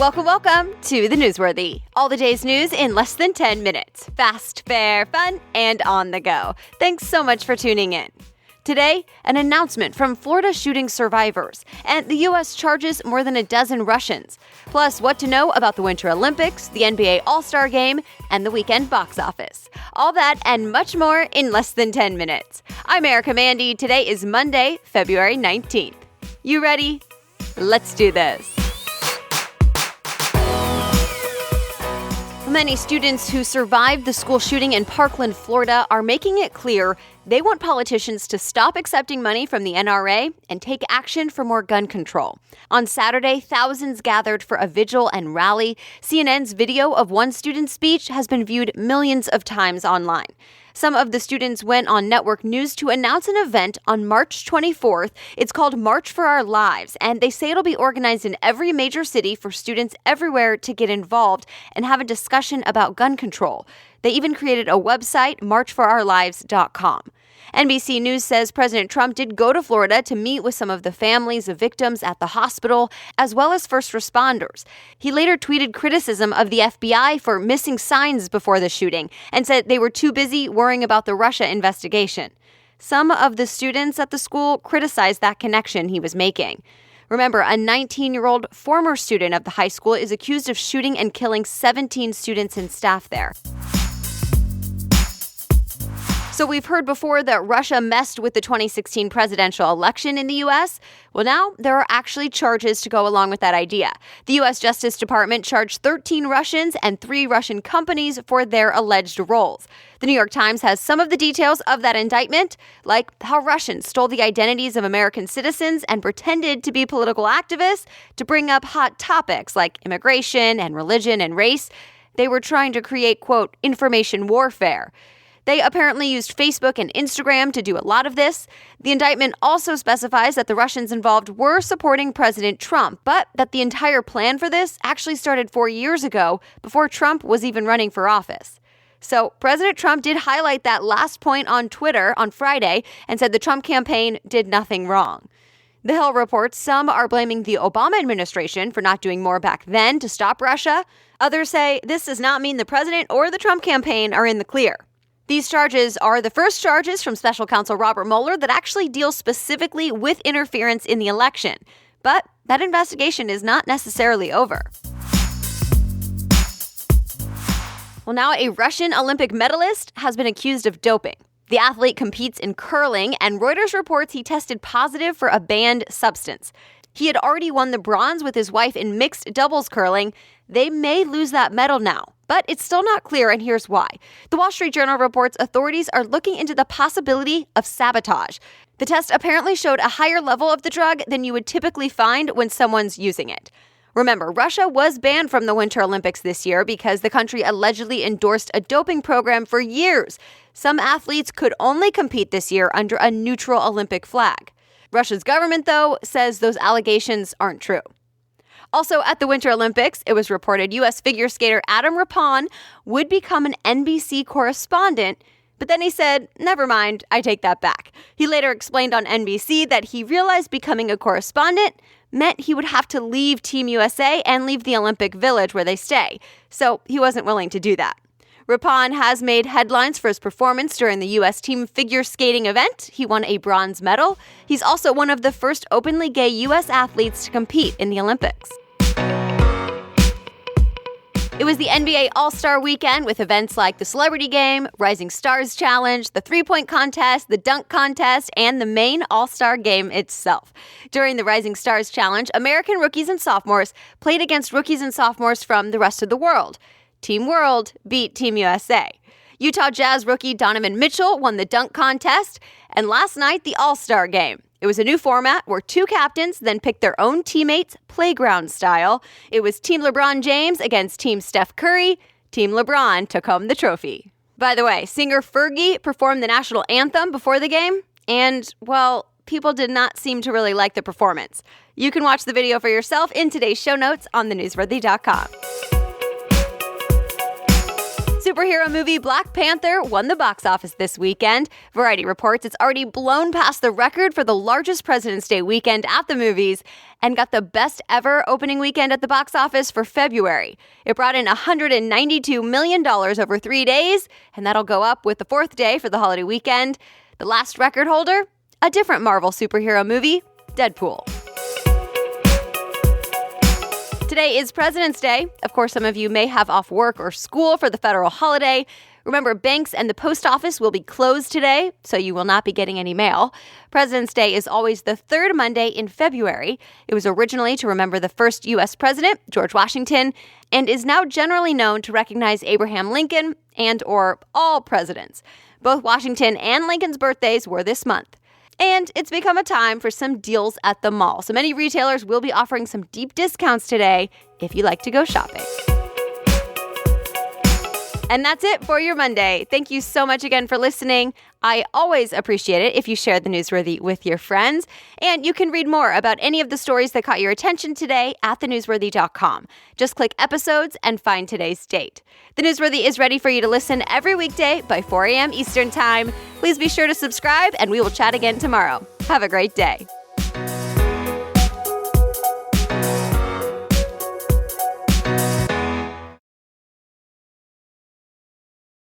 Welcome to The Newsworthy. All the day's news in less than 10 minutes. Fast, fair, fun, and on the go. Thanks so much for tuning in. Today, an announcement from Florida shooting survivors, and the U.S. charges more than a dozen Russians. Plus, what to know about the Winter Olympics, the NBA AllStar game, and the weekend box office. All that and much more in less than 10 minutes. I'm Erica Mandy. Today is Monday, February 19th. You ready? Let's do this. Many students who survived the school shooting in Parkland, Florida, are making it clear they want politicians to stop accepting money from the NRA and take action for more gun control. On Saturday, thousands gathered for a vigil and rally. CNN's video of one student's speech has been viewed millions of times online. Some of the students went on network news to announce an event on March 24th. It's called March for Our Lives, and they say it'll be organized in every major city for students everywhere to get involved and have a discussion about gun control. They even created a website, marchforourlives.com. NBC News says President Trump did go to Florida to meet with some of the families of victims at the hospital, as well as first responders. He later tweeted criticism of the FBI for missing signs before the shooting and said they were too busy worrying about the Russia investigation. Some of the students at the school criticized that connection he was making. Remember, a 19-year-old former student of the high school is accused of shooting and killing 17 students and staff there. So we've heard before that Russia messed with the 2016 presidential election in the U.S. Well, now there are actually charges to go along with that idea. The U.S. Justice Department charged 13 Russians and 3 Russian companies for their alleged roles. The New York Times has some of the details of that indictment, like how Russians stole the identities of American citizens and pretended to be political activists to bring up hot topics like immigration and religion and race. They were trying to create, quote, information warfare. They apparently used Facebook and Instagram to do a lot of this. The indictment also specifies that the Russians involved were supporting President Trump, but that the entire plan for this actually started 4 years ago, before Trump was even running for office. So President Trump did highlight that last point on Twitter on Friday and said the Trump campaign did nothing wrong. The Hill reports some are blaming the Obama administration for not doing more back then to stop Russia. Others say this does not mean the president or the Trump campaign are in the clear. These charges are the first charges from special counsel Robert Mueller that actually deal specifically with interference in the election. But that investigation is not necessarily over. Well, now a Russian Olympic medalist has been accused of doping. The athlete competes in curling, and Reuters reports he tested positive for a banned substance. He had already won the bronze with his wife in mixed doubles curling. They may lose that medal now, but it's still not clear, and here's why. The Wall Street Journal reports authorities are looking into the possibility of sabotage. The test apparently showed a higher level of the drug than you would typically find when someone's using it. Remember, Russia was banned from the Winter Olympics this year because the country allegedly endorsed a doping program for years. Some athletes could only compete this year under a neutral Olympic flag. Russia's government, though, says those allegations aren't true. Also at the Winter Olympics, it was reported U.S. figure skater Adam Rippon would become an NBC correspondent, but then he said, never mind, I take that back. He later explained on NBC that he realized becoming a correspondent meant he would have to leave Team USA and leave the Olympic Village where they stay, so he wasn't willing to do that. Rippon has made headlines for his performance during the U.S. team figure skating event. He won a bronze medal. He's also one of the first openly gay U.S. athletes to compete in the Olympics. It was the NBA All-Star weekend with events like the Celebrity Game, Rising Stars Challenge, the three-point contest, the dunk contest, and the main All-Star Game itself. During the Rising Stars Challenge, American rookies and sophomores played against rookies and sophomores from the rest of the world. Team World beat Team USA. Utah Jazz rookie Donovan Mitchell won the dunk contest, and last night, the All-Star Game. It was a new format where 2 captains then picked their own teammates playground style. It was Team LeBron James against Team Steph Curry. Team LeBron took home the trophy. By the way, singer Fergie performed the national anthem before the game, and, well, people did not seem to really like the performance. You can watch the video for yourself in today's show notes on thenewsworthy.com. Superhero movie Black Panther won the box office this weekend. Variety reports it's already blown past the record for the largest President's Day weekend at the movies and got the best ever opening weekend at the box office for February. It brought in $192 million over 3 days, and that'll go up with the fourth day for the holiday weekend. The last record holder? A different Marvel superhero movie, Deadpool. Today is President's Day. Of course, some of you may have off work or school for the federal holiday. Remember, banks and the post office will be closed today, so you will not be getting any mail. President's Day is always the third Monday in February. It was originally to remember the first U.S. president, George Washington, and is now generally known to recognize Abraham Lincoln and/or all presidents. Both Washington and Lincoln's birthdays were this month. And it's become a time for some deals at the mall. So many retailers will be offering some deep discounts today if you like to go shopping. And that's it for your Monday. Thank you so much again for listening. I always appreciate it if you share the Newsworthy with your friends. And you can read more about any of the stories that caught your attention today at thenewsworthy.com. Just click episodes and find today's date. The Newsworthy is ready for you to listen every weekday by 4 a.m. Eastern Time. Please be sure to subscribe, and we will chat again tomorrow. Have a great day.